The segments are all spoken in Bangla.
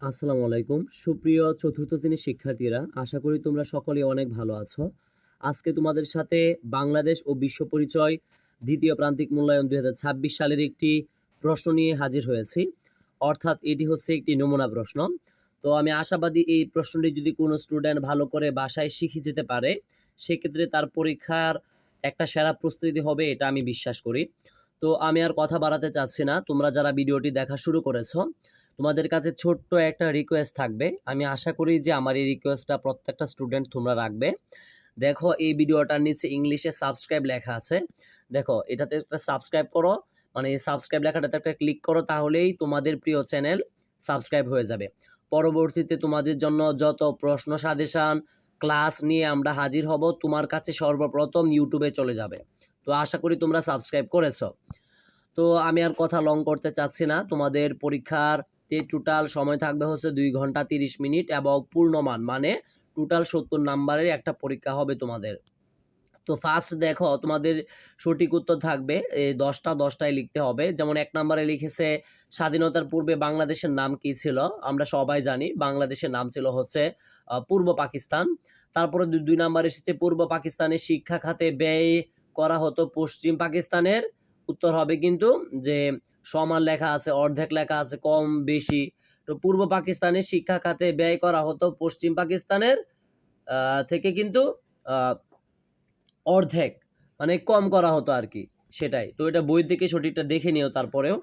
আসসালামু আলাইকুম সুপ্রিয় চতুর্থ শ্রেণীর শিক্ষার্থীরা, আশা করি তোমরা সকলে অনেক ভালো আছো। আজকে তোমাদের সাথে বাংলাদেশ ও বিশ্ব পরিচয় দ্বিতীয় প্রান্তিক মূল্যায়ন 2026 সালের একটি প্রশ্ন নিয়ে হাজির হয়েছি। অর্থাৎ এটি হচ্ছে একটি নমুনা প্রশ্ন। তো আমি আশাবাদী এই প্রশ্নটি যদি কোনো স্টুডেন্ট ভালো করে বাসায় শিখে যেতে পারে, সেক্ষেত্রে তার পরীক্ষার একটা সেরা প্রস্তুতি হবে, এটা আমি বিশ্বাস করি। তো আমি আর কথা বাড়াতে চাচ্ছি না। তোমরা যারা ভিডিওটি দেখা শুরু করেছো, তোমাদের কাছে ছোট্ট একটা রিকোয়েস্ট থাকবে। আমি আশা করি যে আমার এই রিকোয়েস্টটা প্রত্যেকটা স্টুডেন্ট তোমরা রাখবে। দেখো, এই ভিডিওটার নিচে ইংলিশে সাবস্ক্রাইব লেখা আছে। দেখো, এটাতে একটা সাবস্ক্রাইব করো, মানে এই সাবস্ক্রাইব লেখাটাতে একটা ক্লিক করো, তাহলেই তোমাদের প্রিয় চ্যানেল সাবস্ক্রাইব হয়ে যাবে। পরবর্তীতে তোমাদের জন্য যত প্রশ্ন সাজেশান ক্লাস নিয়ে আমরা হাজির হব, তোমার কাছে সর্বপ্রথম ইউটিউবে চলে যাবে। তো আশা করি তোমরা সাবস্ক্রাইব করেছো। তো আমি আর কথা লং করতে চাচ্ছি না। তোমাদের পরীক্ষার টোটাল সময় থাকবে হচ্ছে 2 ঘন্টা 30 মিনিট এবং পূর্ণমান মানে টোটাল 70 নাম্বারের একটা পরীক্ষা হবে তোমাদের। তো ফার্স্ট দেখো, তোমাদের সঠিক উত্তর থাকবে এই 10টায় লিখতে হবে। যেমন 1 নম্বরে লিখেছে, স্বাধীনতার পূর্বে বাংলাদেশের নাম কি ছিল? আমরা সবাই জানি বাংলাদেশের নাম ছিল হচ্ছে পূর্ব পাকিস্তান। তারপরে 2 নাম্বার এসেছে, পূর্ব পাকিস্তানের শিক্ষা খাতে ব্যয় করা হতো পশ্চিম পাকিস্তানের। উত্তর হবে কিন্তু যে সমান লেখা আছে, অর্ধেক লেখা আছে, কম বেশি। তো পূর্ব পাকিস্তানের শিক্ষা খাতে ব্যয় করা হতো পশ্চিম পাকিস্তানের থেকে কিন্তু অর্ধেক, মানে কম করা হতো আর কি, সেটাই। তো এটা বই থেকে সঠিকটা দেখে নিও তারপরেও।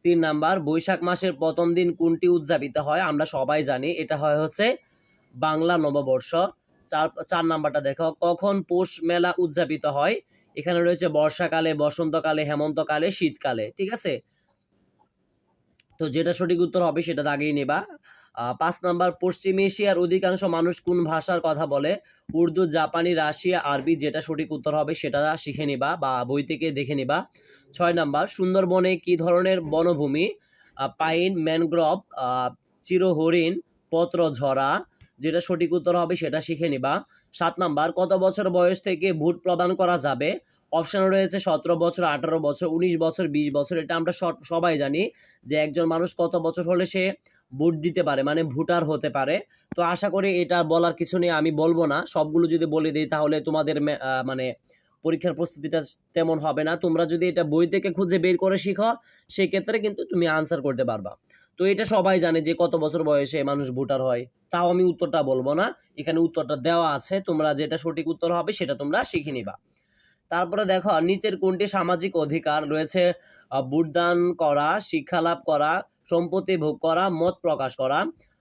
3 নাম্বার, বৈশাখ মাসের প্রথম দিন কোনটি উদযাপিত হয়? আমরা সবাই জানি এটা হয় হচ্ছে বাংলা নববর্ষ। 4 নাম্বারটা দেখো, কখন পৌষ মেলা উদযাপিত হয়? এখানে রয়েছে বর্ষাকালে, বসন্তকালে, হেমন্তকালে, শীতকালে। ঠিক আছে, তো যেটা সঠিক উত্তর হবে সেটা দাগিয়ে নেবা। 5 নাম্বার, পশ্চিম এশিয়ার অধিকাংশ মানুষ কোন ভাষার কথা বলে? উর্দু, জাপানি, রাশিয়া, আরবি। যেটা সঠিক উত্তর হবে সেটা শিখে নিবা বা বই থেকে দেখে নিবা। 6 নাম্বার, সুন্দরবনে কি ধরনের বনভূমি? পাইন, ম্যানগ্রোভ, চিরহরিণ, পত্রঝরা। যেটা সঠিক উত্তর হবে সেটা শিখে নিবা। 7 নাম্বার, কত বছর বয়স থেকে ভোট প্রদান করা যাবে? অপশন রয়েছে 17 বছর, 18 বছর, 19 বছর, 20 বছর। এটা আমরা সবাই জানি যে একজন মানুষ কত বছর হলে সে ভোট দিতে পারে, মানে ভোটার হতে পারে। তো আশা করি এটা বলার কিছু নেই, আমি বলবো না। সবগুলো যদি বলে দিই তাহলে তোমাদের মানে পরীক্ষার প্রস্তুতিটা তেমন হবে না। তোমরা যদি এটা বই থেকে খুঁজে বের করে শিখো, সেক্ষেত্রে কিন্তু তুমি আনসার করতে পারবা। তো এটা সবাই জানে যে কত বছর বয়সে মানুষ ভোটার হয়। তাও আমি উত্তরটা বলবো না, এখানে উত্তরটা দেওয়া আছে, তোমরা যেটা সঠিক উত্তর হবে সেটা তোমরা শিখে নিবা। তারপরে দেখো, নিচের কোনটি সামাজিক অধিকার রয়েছে? ভোটদান করা, শিক্ষা লাভ করা, সম্পত্তি ভোগ করা, মত প্রকাশ করা।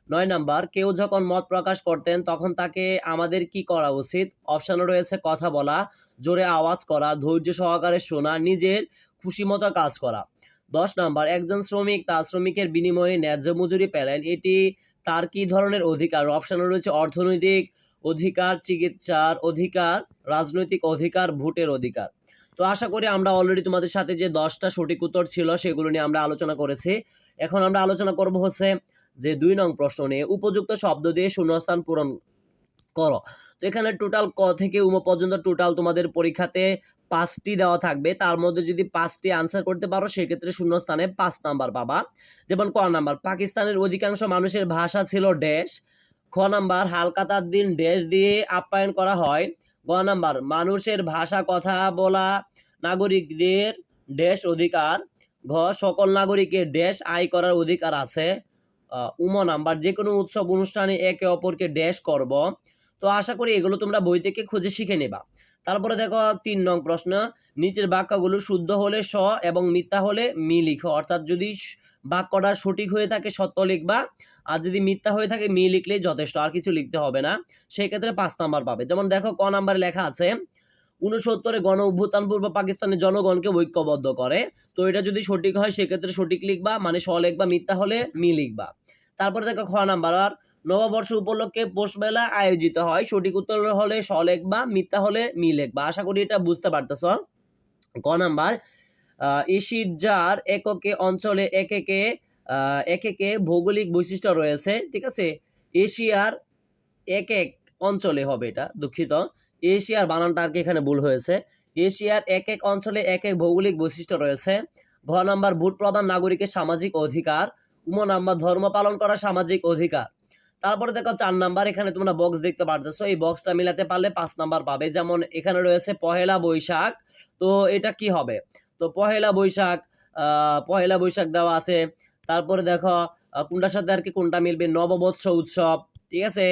9 নাম্বার, কেউ যখন মত প্রকাশ করতেন তখন তাকে আমাদের কি করা উচিত? অপশন রয়েছে কথা বলা, জোরে আওয়াজ করা, ধৈর্য সহকারে শোনা, নিজের খুশি মতো কাজ করা। 10 নাম্বার, একজন শ্রমিক তার শ্রমিকের বিনিময়ে ন্যায্য মজুরি পেলেন, এটি তার কি ধরনের অধিকার? অপশন রয়েছে অর্থনৈতিক অধিকার, চিকিৎসার অধিকার, রাজনৈতিক অধিকার, ভোটের অধিকার। তো আশা করি আমরা অলরেডি তোমাদের সাথে যে 10টা সঠিক উত্তর ছিল সেগুলো নিয়ে আমরা আলোচনা করেছি। এখন আমরা আলোচনা করব হচ্ছে যে 2 নং প্রশ্ন নিয়ে, উপযুক্ত শব্দ দিয়ে শূন্যস্থান পূরণ করো। তো এখানে টোটাল ক থেকে উম পর্যন্ত টোটাল তোমাদের পরীক্ষাতে 5টি দেওয়া থাকবে। তার মধ্যে যদি 5টি আনসার করতে পারো সেক্ষেত্রে শূন্যস্থানে 5 নাম্বার পাবা। যেমন ক নাম্বার, পাকিস্তানের অধিকাংশ মানুষের ভাষা ছিল ড্যাশ। খ নাম্বার, হালকাতার দিন ড্যাশ দিয়ে আপ্যায়ন করা হয়। গ নাম্বার, মানুষের ভাষা কথা বলা নাগরিকদের ড্যাশ অধিকার। ঘ, সকল নাগরিকের ড্যাশ আয় করার অধিকার আছে। উম নাম্বার, যে কোনো উৎসব অনুষ্ঠানে একে অপরকে ড্যাশ করব। তো আশা করি এগুলো তোমরা বই থেকে খুঁজে শিখে নেবা। তারপরে দেখো 3 নং প্রশ্ন, নিচের বাক্যগুলো শুদ্ধ হলে স এবং মিথ্যা হলে মি লিখো। অর্থাৎ যদি বাক্যটা সঠিক হয়ে থাকে সত্য লিখবা, আর যদি মিথ্যা হয়ে থাকে মি লিখলেই যথেষ্ট, আর কিছু লিখতে হবে না। সেই ক্ষেত্রে 5 নাম্বার পাবে। যেমন দেখো, ক নাম্বারে লেখা আছে 69 গণ অভ্যুত্থান পূর্ব পাকিস্তানের জনগণকে ঐক্যবদ্ধ করে। তো এটা যদি সঠিক হয় সেক্ষেত্রে সঠিক লিখবা, মানে স লিখবা, মিথ্যা হলে মি লিখবা। তারপরে দেখো খ নাম্বার, আর নববর্ষ উপলক্ষে পৌষ মেলা আয়োজিত হয়। সঠিক উত্তর হলে স লিখবা, মিথ্যা হলে মি লিখবা। আশা করি এটা বুঝতে পারতেছ। গ নাম্বার, ইসিজার এককে অঞ্চলে একে ভৌগোলিক বৈশিষ্ট্য রয়েছে। ঠিক আছে, এশিয়ার এক এক অঞ্চলে হবে, এটা দুঃখিত, এশিয়ার বানানটা আর কি এখানে ভুল হয়েছে। এশিয়ার এক এক অঞ্চলে এক এক ভৌগোলিক বৈশিষ্ট্য রয়েছে। ঘ নাম্বার, ভোট প্রদান নাগরিকের সামাজিক অধিকার। নাম্বার ধর্ম পালন করা সামাজিক অধিকার। তারপরে দেখো 4 নাম্বার, এখানে তোমরা বক্স দেখতে পারতেছো, এই বক্সটা মিলাতে পারলে 5 নাম্বার পাবে। যেমন এখানে রয়েছে পহেলা বৈশাখ, তো এটা কি হবে? তো পহেলা বৈশাখ দেওয়া আছে। তারপরে দেখো কোনটার সাথে আর কি কোনটা মিলবে, নববর্ষ উৎসব, ঠিক আছে,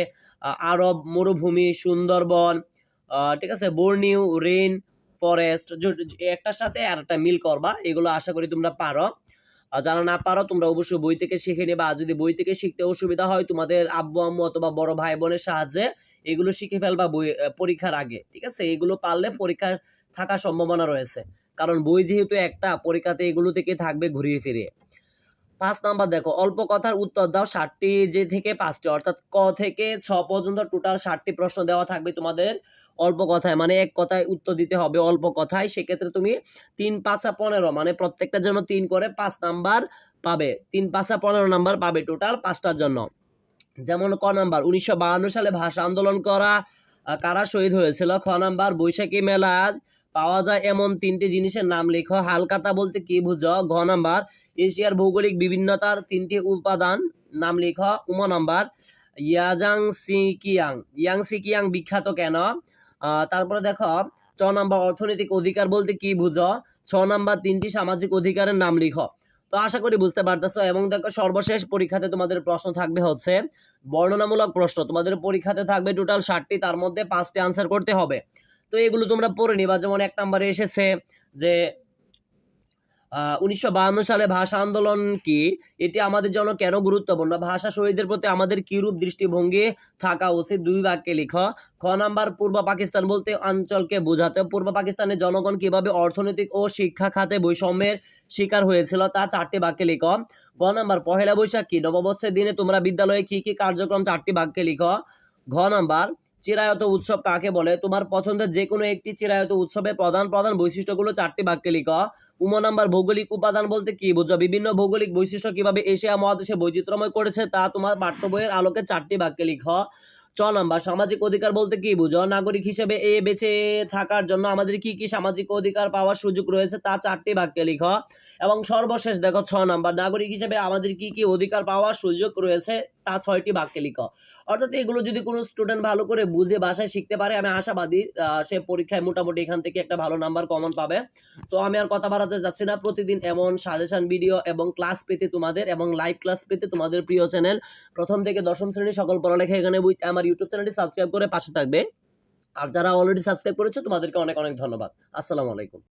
আরব মরুভূমি, সুন্দরবন, ঠিক আছে, বর্নিউ রেইন ফরেস্ট, একটার সাথে আর একটা মিল করবা। এগুলো আশা করি তোমরা পারো। আর যারা না পারো তোমরা অবশ্যই বই থেকে শিখে নেবা। আর যদি বই থেকে শিখতে অসুবিধা হয়, তোমাদের আব্বু আম্মু অথবা বড় ভাই বোনের সাহায্যে এগুলো শিখে ফেলবা বই পরীক্ষার আগে, ঠিক আছে। এগুলো পারলে পরীক্ষার থাকার সম্ভাবনা রয়েছে, কারণ বই যেহেতু একটা, পরীক্ষাতে এগুলো থেকে থাকবে ঘুরিয়ে ফিরিয়ে। 5 নাম্বার দেখো, অল্প কথার উত্তর দাও 60টি যে থেকে 5টি, অর্থাৎ ক থেকে 6 পর্যন্ত টোটাল 60টি প্রশ্ন দেওয়া থাকবে তোমাদের অল্প কথায়, মানে এক কথায় উত্তর দিতে হবে অল্প কথায়। সেক্ষেত্রে তুমি 3 5 15, মানে প্রত্যেকটার জন্য 3 করে 5 নাম্বার পাবে। 3 5 15 নাম্বার পাবে টোটাল 5টার জন্য। যেমন ক নাম্বার, 1952 সালে ভাষা আন্দোলন করা কারা শহীদ হয়েছিল? খ নাম্বার, বৈশাখী মেলা পাওয়া যায় এমন 3টি জিনিসের নাম লেখো। হালকাতা বলতে কি বুঝো? ঘ নাম্বার, এশিয়ার ভৌগোলিক বিভিন্নতার 3টি উপাদান নাম লেখো। নাম্বার, ইয়াংসিকিয়াং বিখ্যাত কেন? তারপরে দেখো চ নাম্বার, অর্থনৈতিক অধিকার বলতে কি বুঝো? 6 নাম্বার, 3টি সামাজিক অধিকারের নাম লিখো। তো আশা করি বুঝতে পারতেছো। এবং দেখো সর্বশেষ পরীক্ষাতে তোমাদের প্রশ্ন থাকবে হচ্ছে বর্ণনামূলক প্রশ্ন। তোমাদের পরীক্ষাতে থাকবে টোটাল 60টি, তার মধ্যে 5টি আনসার করতে হবে। তো এগুলো তোমরা পড়ে নিবা। যেমন 1 নম্বরে এসেছে যে 1952 সালে ভাষা আন্দোলন কি, এটি আমাদের জন্য কেন গুরুত্বপূর্ণ? ভাষা শহীদদের প্রতি আমাদের কিরূপ দৃষ্টিভঙ্গি থাকা উচিত? 2 বাক্যে লিখো। খ নাম্বার, পূর্ব পাকিস্তান বলতে অঞ্চলকে বোঝাতে। পূর্ব পাকিস্তানের জনগণ কিভাবে অর্থনৈতিক ও শিক্ষা খাতে বৈষম্যের শিকার হয়েছিল তা 4টি বাক্যে লিখো। গ নাম্বার, পহেলা বৈশাখ কি? নববর্ষের দিনে তোমরা বিদ্যালয়ে কি কি কার্যক্রম? 4টি বাক্যে লিখো। ঘ নাম্বার, চিরায়ত উৎসব কাকে বলে? তোমার পছন্দের যে কোনো একটি চিরায়ত উৎসবের প্রধান প্রধান বৈশিষ্ট্যগুলো 4টি বাক্যে লিখো। নাম্বার, ভৌগোলিক উপাদান বলতে কি বুঝো? বিভিন্ন ভৌগোলিক বৈশিষ্ট্য কিভাবে এশিয়া মহাদেশে বৈচিত্র্যময় করেছে তা তোমার পাঠ্য বইয়ের আলোকে 4টি বাক্যে লিখো। চ নাম্বার, সামাজিক অধিকার বলতে কি বুঝো? নাগরিক হিসেবে বেঁচে থাকার জন্য আমাদের কি কি সামাজিক অধিকার পাওয়ার সুযোগ রয়েছে তা 4টি বাক্যে লিখো। এবং সর্বশেষ দেখো 6 নাম্বার, নাগরিক হিসেবে আমাদের কি কি অধিকার পাওয়ার সুযোগ রয়েছে তা 6টি বাক্যে লিখো। অর্থাৎ এগুলো যদি কোনো স্টুডেন্ট ভালো করে বুঝে বাসায় শিখতে পারে, আমি আশাবাদী সে পরীক্ষায় মোটামুটি এখান থেকে একটা ভালো নাম্বার কমন পাবে। তো আমি আর কথা বাড়াতে যাচ্ছি না। প্রতিদিন এমন সাজেশন ভিডিও এবং ক্লাস পেতে তোমাদের, এবং লাইভ ক্লাস পেতে তোমাদের প্রিয় চ্যানেল প্রথম থেকে দশম শ্রেণীর সকল পড়ালেখা এখানে আমার ইউটিউব চ্যানেলটি সাবস্ক্রাইব করে পাশে থাকবে। আর যারা অলরেডি সাবস্ক্রাইব করেছো তোমাদেরকে অনেক অনেক ধন্যবাদ। আসসালামু আলাইকুম।